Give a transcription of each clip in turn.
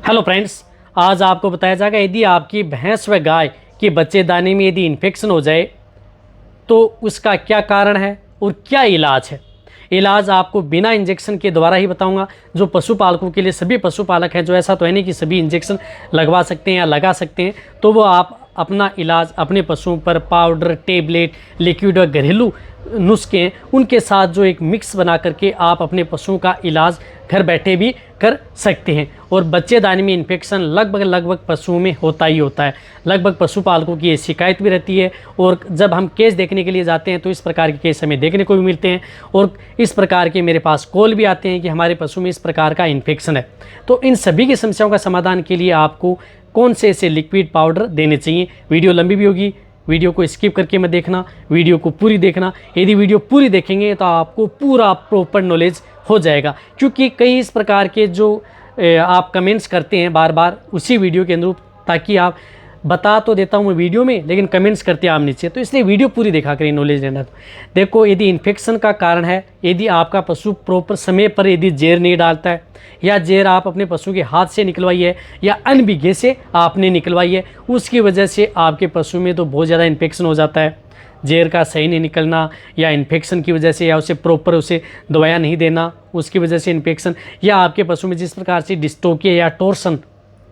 Hello friends, आज आपको बताया जाएगा यदि आपकी भैंस व गाय के बच्चेदानी में यदि इन्फेक्शन हो जाए तो उसका क्या कारण है और क्या इलाज है। इलाज आपको बिना इंजेक्शन के द्वारा ही बताऊंगा, जो पशुपालकों के लिए। सभी पशुपालक हैं जो ऐसा तो है नहीं कि सभी इंजेक्शन लगवा सकते हैं या लगा सकते हैं, तो वो आप अपना इलाज अपने पशुओं पर पाउडर, टेबलेट, लिक्विड और घरेलू नुस्खे हैं उनके साथ जो एक मिक्स बना करके आप अपने पशुओं का इलाज घर बैठे भी कर सकते हैं। और बच्चेदानी में इन्फेक्शन लगभग पशुओं में होता ही होता है। लगभग पशुपालकों की ये शिकायत भी रहती है और जब हम केस देखने के लिए जाते हैं तो इस प्रकार के केस हमें देखने को भी मिलते हैं और इस प्रकार के मेरे पास कॉल भी आते हैं कि हमारे पशु में इस प्रकार का इन्फेक्शन है। तो इन सभी की समस्याओं का समाधान के लिए आपको कौन से ऐसे लिक्विड पाउडर देने चाहिए। वीडियो लंबी भी होगी, वीडियो को स्किप करके मत देखना, वीडियो को पूरी देखना। यदि वीडियो पूरी देखेंगे तो आपको पूरा प्रॉपर नॉलेज हो जाएगा, क्योंकि कई इस प्रकार के जो आप कमेंट्स करते हैं बार बार उसी वीडियो के अनुरूप, ताकि आप बता तो देता हूँ मैं वीडियो में लेकिन कमेंट्स करते हैं आप नीचे, तो इसलिए वीडियो पूरी देखा करें नॉलेज लेना। तो देखो, यदि इन्फेक्शन का कारण है, यदि आपका पशु प्रॉपर समय पर यदि जेर नहीं डालता है या जेर आप अपने पशु के हाथ से निकलवाई है या अनभिगे से आपने निकलवाई है, उसकी वजह से आपके पशु में तो बहुत ज़्यादा इन्फेक्शन हो जाता है। जेर का सही नहीं निकलना या इन्फेक्शन की वजह से, या उसे प्रॉपर उसे दवाइयाँ नहीं देना उसकी वजह से इन्फेक्शन, या आपके पशु में जिस प्रकार से डिस्टोकिया या टॉर्सन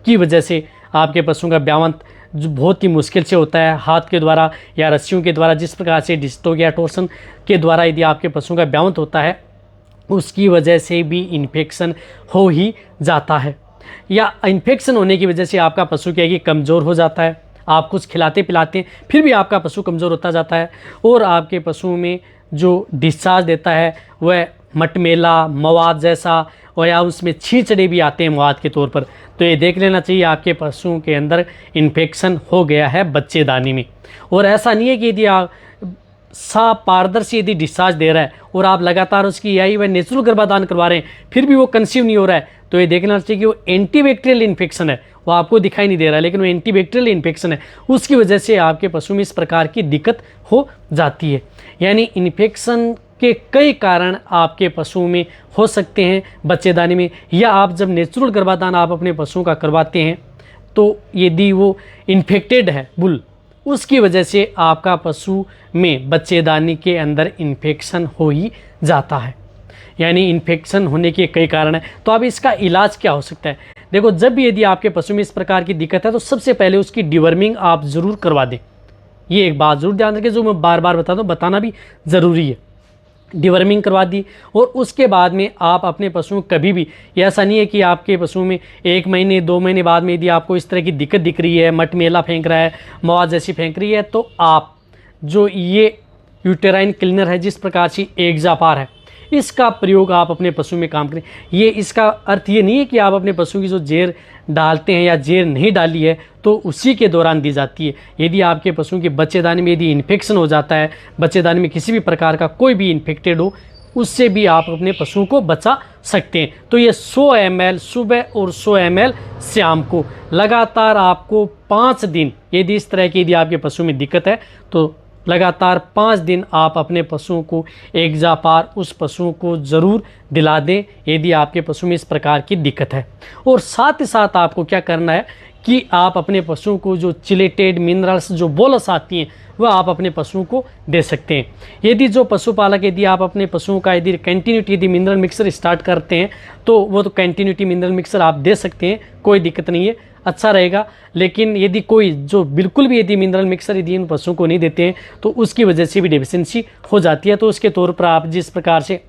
की वजह से आपके पशु का ब्यावंत जो बहुत ही मुश्किल से होता है, हाथ के द्वारा या रस्सियों के द्वारा, जिस प्रकार से डिस्टोकिया टॉर्सन के द्वारा यदि आपके पशु का ब्यावंत होता है, उसकी वजह से भी इन्फेक्शन हो ही जाता है। या इन्फेक्शन होने की वजह से आपका पशु क्या है कि कमज़ोर हो जाता है। आप कुछ खिलाते पिलाते हैं फिर भी आपका पशु कमज़ोर होता जाता है और आपके पशु में जो डिस्चार्ज देता है वह मटमेला मवाद जैसा, और या उसमें छींचड़े भी आते हैं मवाद के तौर पर। तो ये देख लेना चाहिए आपके पशुओं के अंदर इन्फेक्शन हो गया है बच्चेदानी में। और ऐसा नहीं है कि यदि आप साफ पारदर्शी यदि डिस्चार्ज दे रहा है और आप लगातार उसकी आई व नेचुरल गर्भाधान करवा रहे हैं फिर भी वो कंसीव नहीं हो रहा है, तो ये देखना चाहिए कि वो एंटीबैक्टीरियल इन्फेक्शन है। वो आपको दिखाई नहीं दे रहा है लेकिन वो एंटीबैक्टीरियल इन्फेक्शन है, उसकी वजह से आपके पशु में इस प्रकार की दिक्कत हो जाती है। यानी इन्फेक्शन के कई कारण आपके पशुओं में हो सकते हैं बच्चेदानी में। या आप जब नेचुरल गर्भाधान आप अपने पशुओं का करवाते हैं तो यदि वो इन्फेक्टेड है बुल, उसकी वजह से आपका पशु में बच्चेदानी के अंदर इन्फेक्शन हो ही जाता है। यानी इन्फेक्शन होने के कई कारण हैं। तो अब इसका इलाज क्या हो सकता है। देखो, जब भी यदि आपके पशु में इस प्रकार की दिक्कत है तो सबसे पहले उसकी डिवर्मिंग आप ज़रूर करवा दें। ये एक बात ज़रूर ध्यान रखें जो मैं बार बार बता दूँ, बताना भी ज़रूरी है। डिवर्मिंग करवा दी और उसके बाद में आप अपने पशुओं कभी भी, ऐसा नहीं है कि आपके पशुओं में 1 महीने 2 महीने बाद में यदि आपको इस तरह की दिक्कत दिख रही है, मटमेला फेंक रहा है, मवाद जैसी फेंक रही है, तो आप जो ये यूटेराइन क्लीनर है जिस प्रकार से एक्जापार है, इसका प्रयोग आप अपने पशु में काम करें। ये इसका अर्थ ये नहीं है कि आप अपने पशु की जो जेर डालते हैं या जेर नहीं डाली है तो उसी के दौरान दी जाती है। यदि आपके पशु के बच्चेदानी में यदि इन्फेक्शन हो जाता है, बच्चेदानी में किसी भी प्रकार का कोई भी इन्फेक्टेड हो, उससे भी आप अपने पशु को बचा सकते हैं। तो ये 100 ml सुबह और 100 ml शाम को लगातार आपको 5 दिन, यदि इस तरह की यदि आपके पशु में दिक्कत है तो लगातार 5 दिन आप अपने पशुओं को एक्जापार उस पशुओं को ज़रूर दिला दें यदि आपके पशु में इस प्रकार की दिक्कत है। और साथ ही साथ आपको क्या करना है कि आप अपने पशुओं को जो चिलेटेड मिनरल्स जो बोलस आती हैं वह आप अपने पशुओं को दे सकते हैं। यदि जो पशुपालक यदि आप अपने पशुओं का यदि कंटिन्यूटी यदि मिनरल मिक्सर स्टार्ट करते हैं तो वो तो कंटिन्यूटी मिनरल मिक्सर आप दे सकते हैं, कोई दिक्कत नहीं है, अच्छा रहेगा। लेकिन यदि कोई जो बिल्कुल भी यदि मिनरल मिक्सर यदि इन पशुओं को नहीं देते हैं तो उसकी वजह से भी डेफिशिएंसी हो जाती है। तो उसके तौर पर आप जिस प्रकार से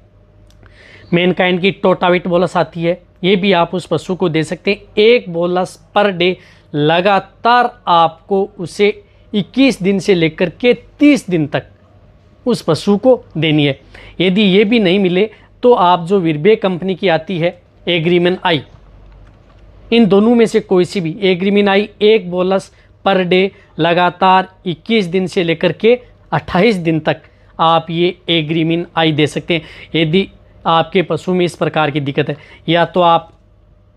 मैनकाइंड की टोटाविट बोलस आती है, ये भी आप उस पशु को दे सकते हैं। 1 बोलस पर डे लगातार आपको उसे 21 दिन से लेकर के 30 दिन तक उस पशु को देनी है। यदि ये भी नहीं मिले तो आप जो विरबे कंपनी की आती है एग्रीमेन आई, इन दोनों में से कोई सी भी एग्रीमेन आई 1 बोलस पर डे लगातार 21 दिन से लेकर के 28 दिन तक आप ये एग्रीमेन आई दे सकते हैं। यदि आपके पशु में इस प्रकार की दिक्कत है, या तो आप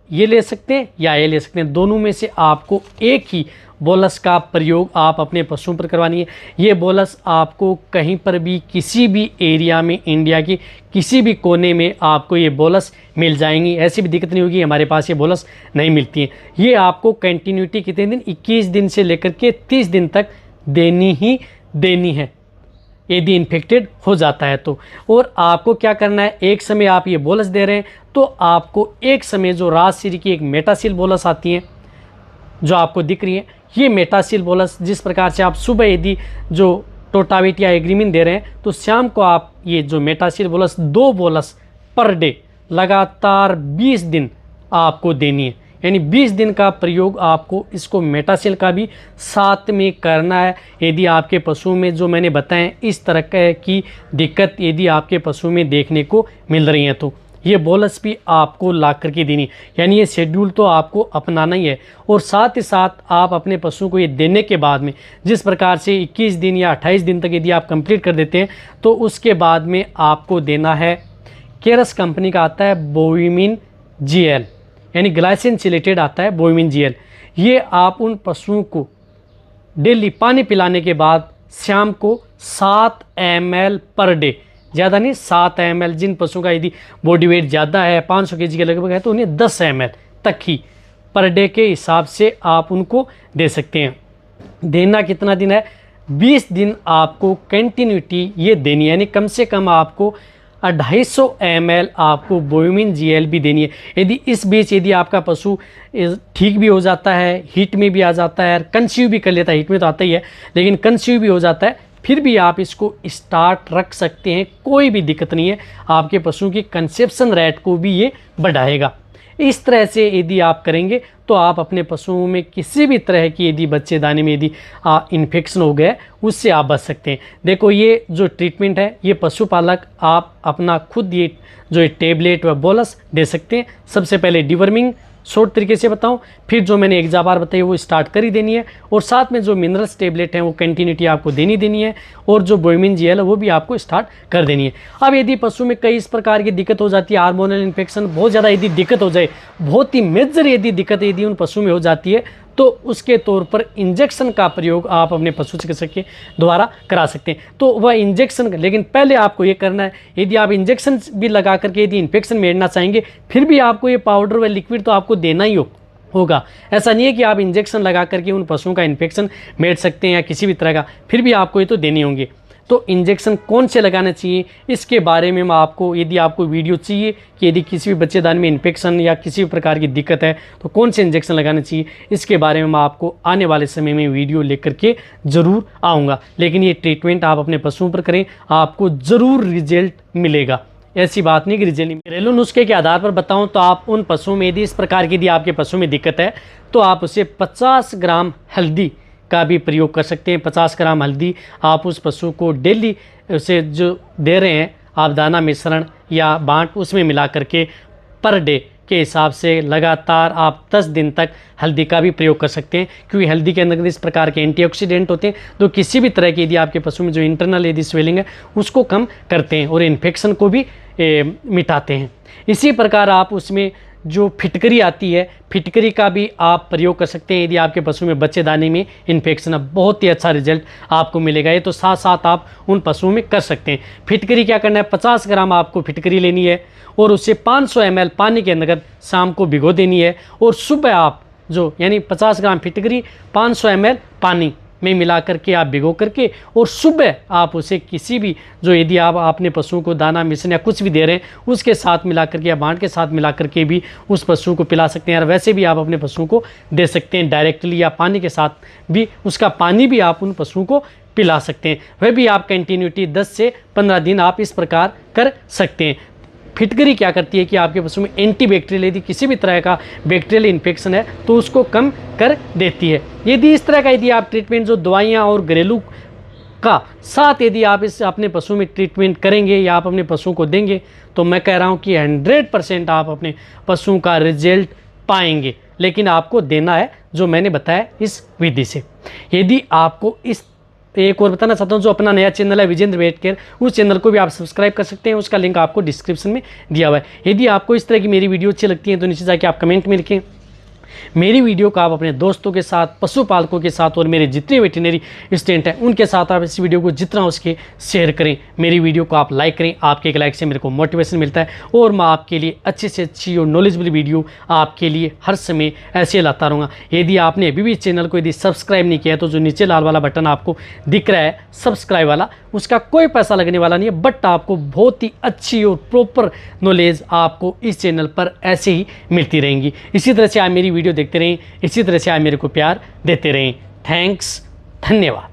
ये ले सकते हैं या ये ले सकते हैं, दोनों में से आपको एक ही बोलस का प्रयोग आप अपने पशुओं पर करवानी है। ये बोलस आपको कहीं पर भी किसी भी एरिया में, इंडिया की किसी भी कोने में आपको ये बोलस मिल जाएंगी। ऐसी भी दिक्कत नहीं होगी हमारे पास ये बोलस नहीं मिलती है। ये आपको कंटिन्यूटी कितने दिन, 21 दिन से लेकर के 30 दिन तक देनी ही देनी है यदि इन्फेक्टेड हो जाता है तो। और आपको क्या करना है, एक समय आप ये बोलस दे रहे हैं तो आपको एक समय जो राजश्री की एक मेटासिल बोलस आती है जो आपको दिख रही है, ये मेटासिल बोलस जिस प्रकार से आप सुबह यदि जो टोटाविट या एग्रीमिन दे रहे हैं तो शाम को आप ये जो मेटासिल बोलस 2 बोलस पर डे लगातार 20 दिन आपको देनी है। यानी 20 दिन का प्रयोग आपको इसको मेटासिल का भी साथ में करना है। यदि आपके पशु में जो मैंने बताएं इस तरह की दिक्कत यदि आपके पशु में देखने को मिल रही है तो ये बोलस भी आपको ला करके देनी। यानी ये शेड्यूल तो आपको अपनाना ही है। और साथ ही साथ आप अपने पशु को ये देने के बाद में जिस प्रकार से 21 दिन या 28 दिन तक यदि आप कंप्लीट कर देते हैं तो उसके बाद में आपको देना है, केरस कंपनी का आता है बोविमिन जीएल, यानी ग्लाइसिन चिलेटेड आता है बोविमिन जीएल। ये आप उन पशुओं को डेली पानी पिलाने के बाद शाम को 7 ml पर डे, ज़्यादा नहीं 7 ml, जिन पशुओं का यदि बॉडी वेट ज़्यादा है 500 kg के लगभग है तो उन्हें 10 ml तक ही पर डे के हिसाब से आप उनको दे सकते हैं। देना कितना दिन है, 20 दिन आपको कंटिन्यूटी ये देनी है। यानी कम से कम आपको 250 ml आपको बोविमिन जीएल भी देनी है। यदि इस बीच यदि आपका पशु ठीक भी हो जाता है, हीट में भी आ जाता है, कंसीव भी कर लेता है, हीट में तो आता ही है लेकिन कंसीव भी हो जाता है, फिर भी आप इसको स्टार्ट रख सकते हैं, कोई भी दिक्कत नहीं है। आपके पशु की कंसेप्शन रेट को भी ये बढ़ाएगा। इस तरह से यदि आप करेंगे तो आप अपने पशुओं में किसी भी तरह की यदि बच्चेदानी में यदि इन्फेक्शन हो गया उससे आप बच सकते हैं। देखो ये जो ट्रीटमेंट है ये पशुपालक आप अपना खुद ये जो टेबलेट व बोलस दे सकते हैं। सबसे पहले डिवर्मिंग शॉर्ट तरीके से बताऊं, फिर जो मैंने एग्जाबार बताई वो स्टार्ट कर ही देनी है, और साथ में जो मिनरल्स टेबलेट हैं वो कंटिन्यूटी आपको देनी है, और जो बोविमिन जीएल है वो भी आपको स्टार्ट कर देनी है। अब यदि पशु में कई इस प्रकार की दिक्कत हो जाती है, हार्मोनल इन्फेक्शन बहुत ज़्यादा यदि दिक्कत हो जाए, बहुत ही मेजर यदि दिक्कत यदि उन पशु में हो जाती है तो उसके तौर पर इंजेक्शन का प्रयोग आप अपने पशु चिकित्सक के द्वारा करा सकते हैं। तो वह इंजेक्शन, लेकिन पहले आपको ये करना है, यदि आप इंजेक्शन भी लगा करके यदि इन्फेक्शन मेरना चाहेंगे फिर भी आपको ये पाउडर व लिक्विड तो आपको देना ही होगा। ऐसा नहीं है कि आप इंजेक्शन लगा करके उन पशुओं का इन्फेक्शन मेट सकते हैं या किसी भी तरह का, फिर भी आपको ये तो देने होंगे। तो इंजेक्शन कौन से लगाने चाहिए इसके बारे में मैं आपको, यदि आपको वीडियो चाहिए कि यदि किसी भी बच्चेदानी में इन्फेक्शन या किसी भी प्रकार की दिक्कत है तो कौन से इंजेक्शन लगाने चाहिए, इसके बारे में मैं आपको आने वाले समय में वीडियो लेकर के ज़रूर आऊँगा। लेकिन ये ट्रीटमेंट आप अपने पशुओं पर करें, आपको ज़रूर रिजल्ट मिलेगा। ऐसी बात नहीं कि रिजल्ट नहीं। घरेलू नुस्खे के आधार पर बताऊं तो आप उन पशुओं में यदि इस प्रकार की यदि आपके पशु में दिक्कत है तो आप उसे 50 ग्राम हल्दी का भी प्रयोग कर सकते हैं। 50 ग्राम हल्दी आप उस पशु को डेली उसे जो दे रहे हैं आप दाना मिश्रण या बांट उसमें मिला करके पर डे के हिसाब से लगातार आप 10 दिन तक हल्दी का भी प्रयोग कर सकते हैं, क्योंकि हल्दी के अंदर इस प्रकार के एंटीऑक्सीडेंट होते हैं जो किसी भी तरह की यदि आपके पशु में जो इंटरनल यदि स्वेलिंग है उसको कम करते हैं और इन्फेक्शन को भी मिटाते हैं। इसी प्रकार आप उसमें जो फिटकरी आती है, फिटकरी का भी आप प्रयोग कर सकते हैं यदि आपके पशु में बच्चेदानी में इन्फेक्शन है, बहुत ही अच्छा रिजल्ट आपको मिलेगा। ये तो साथ साथ आप उन पशुओं में कर सकते हैं। फिटकरी क्या करना है, 50 ग्राम आपको फिटकरी लेनी है और उसे 500 ml पानी के अंदर शाम को भिगो देनी है, और सुबह आप जो यानी 50 ग्राम फिटकरी 500 ml पानी में मिला करके आप भिगो करके और सुबह आप उसे किसी भी जो यदि आप अपने पशुओं को दाना मिश्रण या कुछ भी दे रहे हैं उसके साथ मिला करके या बांट के साथ मिला करके भी उस पशु को पिला सकते हैं। और वैसे भी आप अपने पशुओं को दे सकते हैं डायरेक्टली, या पानी के साथ भी उसका पानी भी आप उन पशुओं को पिला सकते हैं। वह भी आप कंटिन्यूटी 10 से 15 दिन आप इस प्रकार कर सकते हैं। फिटकरी क्या करती है कि आपके पशु में एंटीबैक्टीरियल यदि किसी भी तरह का बैक्टीरियल इन्फेक्शन है तो उसको कम कर देती है। यदि इस तरह का यदि आप ट्रीटमेंट जो दवाइयाँ और घरेलू का साथ यदि आप इस अपने पशु में ट्रीटमेंट करेंगे या आप अपने पशुओं को देंगे तो मैं कह रहा हूँ कि 100% आप अपने पशुओं का रिजल्ट पाएंगे। लेकिन आपको देना है जो मैंने बताया इस विधि से। यदि आपको इस एक और बताना चाहता हूँ, जो अपना नया चैनल है विजेंद्र वेट केयर, उस चैनल को भी आप सब्सक्राइब कर सकते हैं, उसका लिंक आपको डिस्क्रिप्शन में दिया हुआ है। यदि आपको इस तरह की मेरी वीडियो अच्छी लगती है तो नीचे जाके आप कमेंट में लिखें मेरी वीडियो को आप अपने दोस्तों के साथ, पशुपालकों के साथ और मेरे जितने वेटरनरी स्टूडेंट हैं उनके साथ आप इस वीडियो को जितना हो सके शेयर करें। मेरी वीडियो को आप लाइक करें, आपके एक लाइक से मेरे को मोटिवेशन मिलता है और मैं आपके लिए अच्छी से अच्छी और नॉलेजेबल वीडियो आपके लिए हर समय ऐसे लाता रहूँगा। यदि आपने अभी भी चैनल को यदि सब्सक्राइब नहीं किया है तो जो नीचे लाल वाला बटन आपको दिख रहा है सब्सक्राइब वाला, उसका कोई पैसा लगने वाला नहीं है, बट आपको बहुत ही अच्छी और प्रॉपर नॉलेज आपको इस चैनल पर ऐसे ही मिलती रहेंगी। इसी तरह से आप मेरी वीडियो देखते रहें, इसी तरह से आप मेरे को प्यार देते रहें। थैंक्स, धन्यवाद।